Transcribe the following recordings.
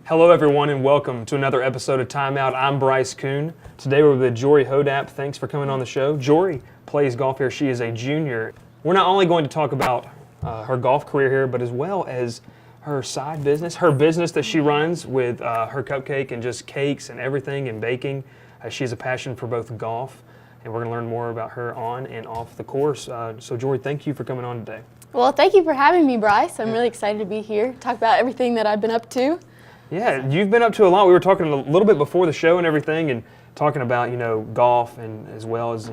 Hello everyone and welcome to another episode of Timeout. I'm Bryce Koon. Today we're with Jorie Hodapp. Thanks for coming on the show. Jorie plays golf here. She is a junior. We're not only going to talk about her golf career here, but as well as her side business, her business that she runs with her cupcake and just cakes and everything and baking. She has a passion for both golf, and we're going to learn more about her on and off the course. So Jorie, thank you for coming on today. Well, thank you for having me, Bryce. I'm really excited to be here, talk about everything that I've been up to. Yeah, you've been up to a lot. We were talking a little bit before the show and everything, and talking about, golf, and as well as,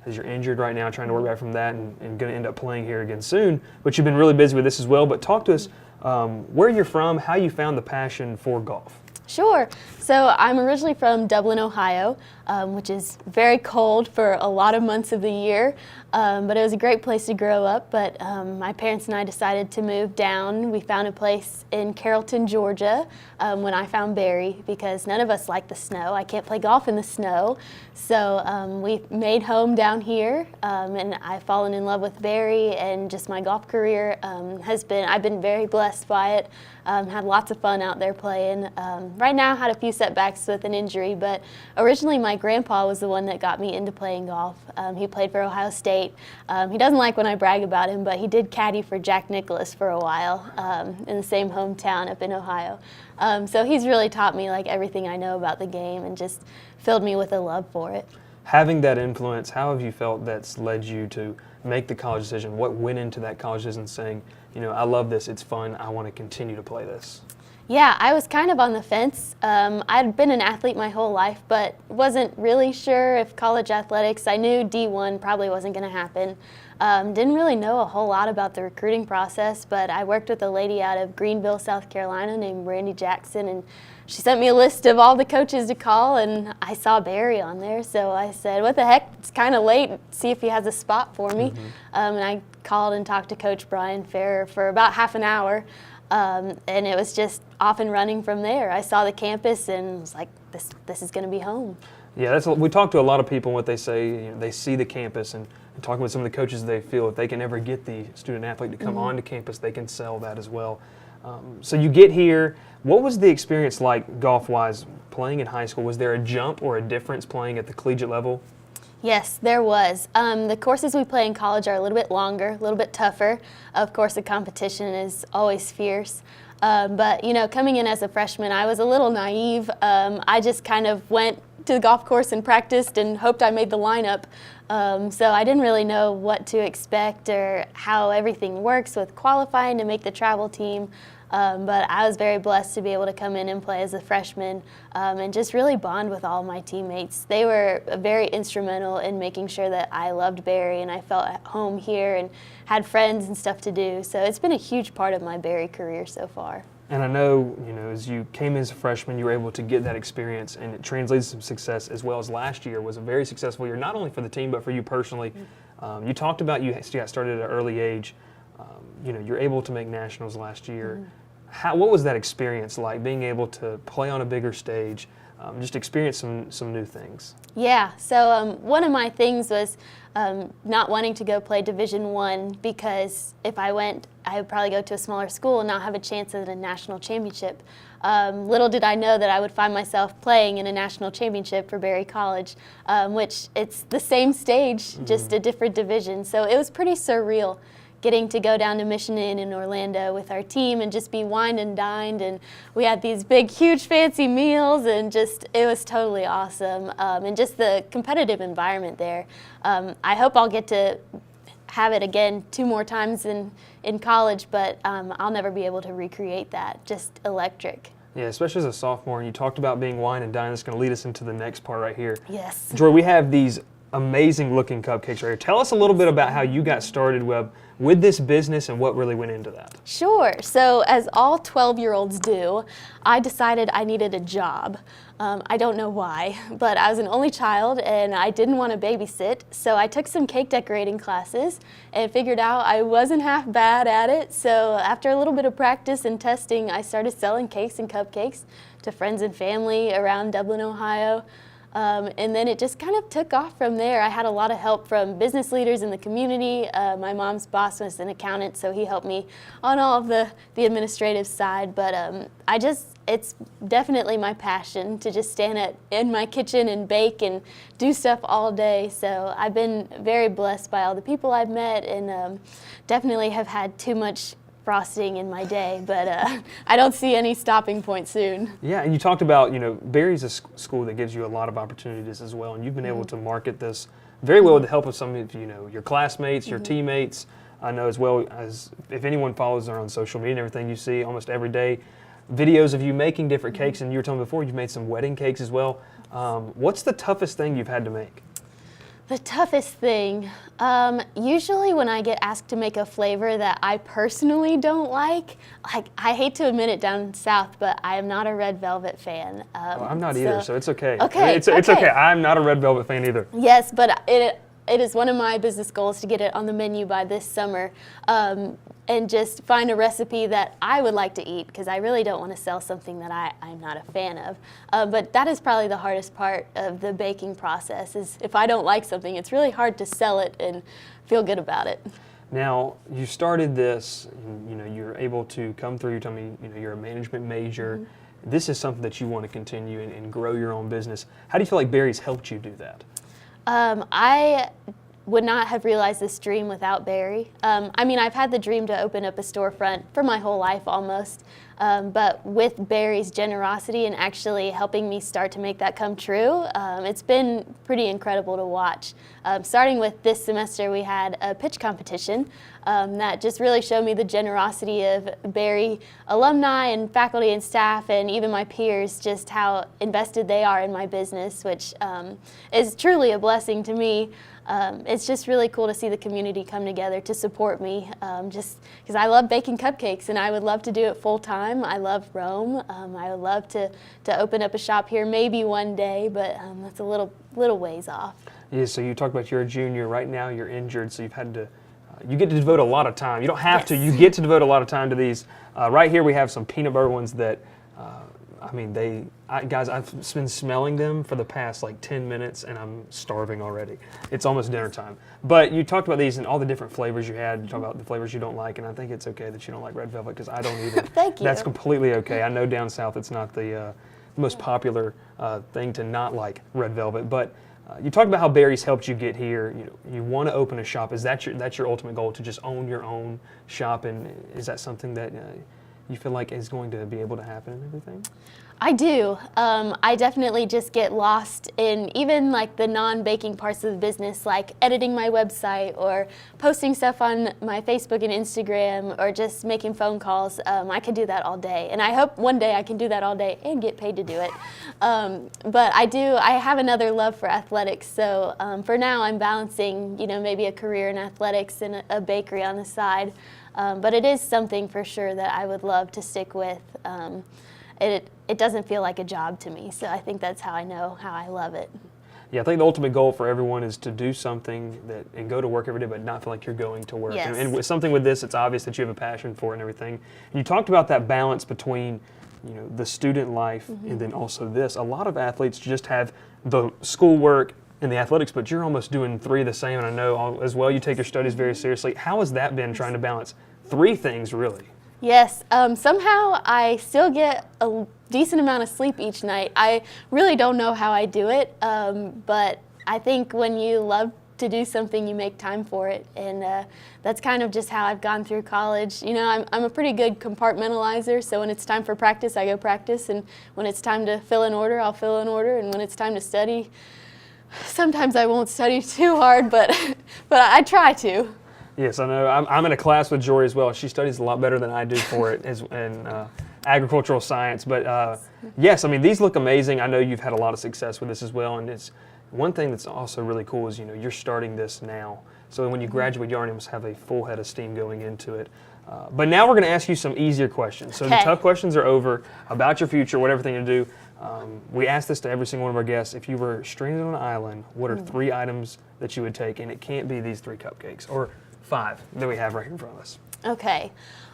as you're injured right now, trying to work back from that, and going to end up playing here again soon, but you've been really busy with this as well. But talk to us where you're from, how you found the passion for golf. Sure. So I'm originally from Dublin, Ohio, which is very cold for a lot of months of the year, but it was a great place to grow up. But my parents and I decided to move down. We found a place in Carrollton, Georgia, when I found Barry, because none of us like the snow. I can't play golf in the snow. So we made home down here, and I've fallen in love with Barry, and just my golf career I've been very blessed by it. Had lots of fun out there playing. Right now, had a few setbacks with an injury, but originally my grandpa was the one that got me into playing golf. He played for Ohio State. He doesn't like when I brag about him, but he did caddy for Jack Nicklaus for a while in the same hometown up in Ohio. So he's really taught me everything I know about the game and just filled me with a love for it. Having that influence, how have you felt that's led you to make the college decision? What went into that college decision saying, I love this, it's fun, I want to continue to play this? Yeah, I was kind of on the fence. I'd been an athlete my whole life, but wasn't really sure if college athletics, I knew D1 probably wasn't going to happen. Didn't really know a whole lot about the recruiting process, but I worked with a lady out of Greenville, South Carolina named Randy Jackson, and she sent me a list of all the coaches to call, and I saw Barry on there, so I said, what the heck, it's kind of late, see if he has a spot for me. And I called and talked to Coach Brian Farrer for about half an hour. And it was just off and running from there. I saw the campus and was like, this is going to be home. Yeah, we talk to a lot of people, and what they say, they see the campus, and talking with some of the coaches, they feel if they can ever get the student athlete to come onto campus, they can sell that as well. So you get here. What was the experience like golf-wise playing in high school? Was there a jump or a difference playing at the collegiate level? Yes, there was. The courses we play in college are a little bit longer, a little bit tougher. Of course, the competition is always fierce. But, coming in as a freshman, I was a little naive. I just kind of went to the golf course and practiced and hoped I made the lineup. So I didn't really know what to expect or how everything works with qualifying to make the travel team. But I was very blessed to be able to come in and play as a freshman and just really bond with all my teammates. They were very instrumental in making sure that I loved Barry and I felt at home here and had friends and stuff to do. So it's been a huge part of my Barry career so far. And I know, as you came as a freshman, you were able to get that experience, and it translated to some success, as well as last year was a very successful year, not only for the team, but for you personally. You talked about you got started at an early age. You're able to make nationals last year. What was that experience like, being able to play on a bigger stage, just experience some new things? Yeah, so one of my things was not wanting to go play Division I, because if I went, I would probably go to a smaller school and not have a chance at a national championship. Little did I know that I would find myself playing in a national championship for Barry College, which it's the same stage, just a different division. So it was pretty surreal getting to go down to Mission Inn in Orlando with our team and just be wined and dined, and we had these big, huge, fancy meals, and it was totally awesome. And just the competitive environment there. I hope I'll get to have it again 2 more times in college, but I'll never be able to recreate that. Just electric. Yeah, especially as a sophomore, and you talked about being wine and dine. That's going to lead us into the next part right here. Yes. Jorie, we have these amazing looking cupcakes right here. Tell us a little bit about how you got started with this business and what really went into that. Sure. So as all 12-year-olds do, I decided I needed a job. I don't know why, but I was an only child and I didn't want to babysit, so I took some cake decorating classes and figured out I wasn't half bad at it. So after a little bit of practice and testing, I started selling cakes and cupcakes to friends and family around Dublin, Ohio. And then it just kind of took off from there. I had a lot of help from business leaders in the community. My mom's boss was an accountant, so he helped me on all of the administrative side. But it's definitely my passion to just stand in my kitchen and bake and do stuff all day. So I've been very blessed by all the people I've met, and definitely have had too much frosting in my day, but I don't see any stopping point soon. Yeah, and you talked about, Barry's a school that gives you a lot of opportunities as well, and you've been able to market this very well with the help of some of, your classmates, your teammates. I know as well as if anyone follows her on social media and everything, you see almost every day videos of you making different cakes, and you were telling me before you've made some wedding cakes as well. What's the toughest thing you've had to make? The toughest thing, usually when I get asked to make a flavor that I personally don't like I hate to admit it down south, but I am not a red velvet fan. Well, I'm not either, so it's okay. Okay, it's okay. I'm not a red velvet fan either. Yes, but it is one of my business goals to get it on the menu by this summer, and just find a recipe that I would like to eat, because I really don't want to sell something that I'm not a fan of. But that is probably the hardest part of the baking process, is if I don't like something, it's really hard to sell it and feel good about it. Now, you started this, you're able to come through, you told me, you're a management major. This is something that you want to continue and grow your own business. How do you feel like Barry's helped you do that? I would not have realized this dream without Barry. I've had the dream to open up a storefront for my whole life almost, but with Barry's generosity and actually helping me start to make that come true, it's been pretty incredible to watch. Starting with this semester, we had a pitch competition that just really showed me the generosity of Barry alumni and faculty and staff, and even my peers, just how invested they are in my business, which is truly a blessing to me. It's just really cool to see the community come together to support me, just because I love baking cupcakes and I would love to do it full time. I love Rome. I would love to open up a shop here maybe one day, but that's a little ways off. Yeah, so you talked about you're a junior. Right now you're injured, so you've had to, you get to devote a lot of time. You don't have to, you get to devote a lot of time to these. Right here we have some peanut butter ones that, guys, I've been smelling them for the past 10 minutes and I'm starving already. It's almost dinner time. But you talked about these and all the different flavors you had. You talked about the flavors you don't like, and I think it's okay that you don't like red velvet, because I don't either. Thank you. That's completely okay. I know down south it's not the most popular thing to not like red velvet, but you talked about how Barry's helped you get here. You want to open a shop. Is that's your ultimate goal, to just own your own shop? And is that something that you feel like is going to be able to happen and everything? I do. I definitely just get lost in even the non-baking parts of the business, like editing my website or posting stuff on my Facebook and Instagram, or just making phone calls. I could do that all day, and I hope one day I can do that all day and get paid to do it. But I have another love for athletics, so for now I'm balancing, maybe a career in athletics and a bakery on the side. But it is something for sure that I would love to stick with. It doesn't feel like a job to me, so I think that's how I know how I love it. Yeah, I think the ultimate goal for everyone is to do something and go to work every day, but not feel like you're going to work. Yes. And with something with this, it's obvious that you have a passion for it and everything. And you talked about that balance between, the student life and then also this. A lot of athletes just have the schoolwork and the athletics, but you're almost doing three the same. And I know as well you take your studies very seriously. How has that been, trying to balance three things really? Yes, somehow I still get a decent amount of sleep each night. I really don't know how I do it, but I think when you love to do something, you make time for it, and that's kind of just how I've gone through college. I'm a pretty good compartmentalizer, so when it's time for practice, I go practice, and when it's time to fill an order, I'll fill an order, and when it's time to study, sometimes I won't study too hard, but I try to. Yes, I know. I'm in a class with Jorie as well. She studies a lot better than I do for it in agricultural science. But yes, these look amazing. I know you've had a lot of success with this as well. And it's one thing that's also really cool is, you're starting this now. So when you graduate, you already must have a full head of steam going into it. But now we're going to ask you some easier questions. So the tough questions are over, about your future, whatever thing to do. We ask this to every single one of our guests. If you were stranded on an island, what are three items that you would take? And it can't be these 3 cupcakes, or 5 that we have right in front of us. Okay.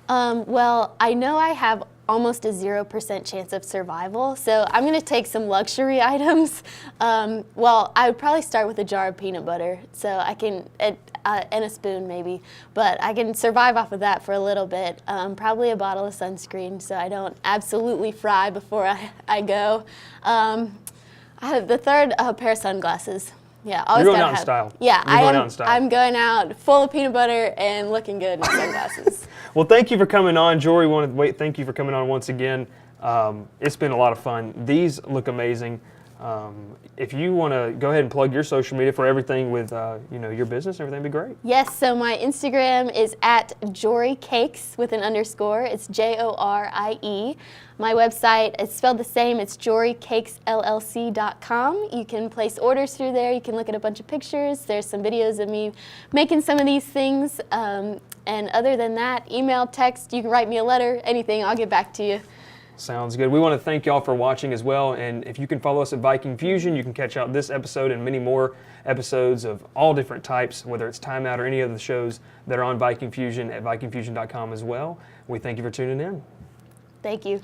Well, I know I have almost a 0% chance of survival. So I'm going to take some luxury items. Well, I would probably start with a jar of peanut butter, so I can, and a spoon maybe, but I can survive off of that for a little bit. Probably a bottle of sunscreen so I don't absolutely fry before I go. I have the third pair of sunglasses. Yeah, always You're going gotta out in have. style. Yeah, You're going out in style. I'm going out full of peanut butter and looking good in sunglasses. Well, thank you for coming on, Jorie. Thank you for coming on once again. It's been a lot of fun. These look amazing. If you want to go ahead and plug your social media for everything with your business, everything would be great. Yes, so my Instagram is at Jorie Cakes with an underscore. It's Jorie. My website is spelled the same. It's joriecakesllc.com. You can place orders through there. You can look at a bunch of pictures. There's some videos of me making some of these things. And other than that, email, text, you can write me a letter, anything, I'll get back to you. Sounds good. We want to thank y'all for watching as well. And if you can follow us at Viking Fusion, you can catch out this episode and many more episodes of all different types, whether it's Timeout or any of the shows that are on Viking Fusion at vikingfusion.com as well. We thank you for tuning in. Thank you.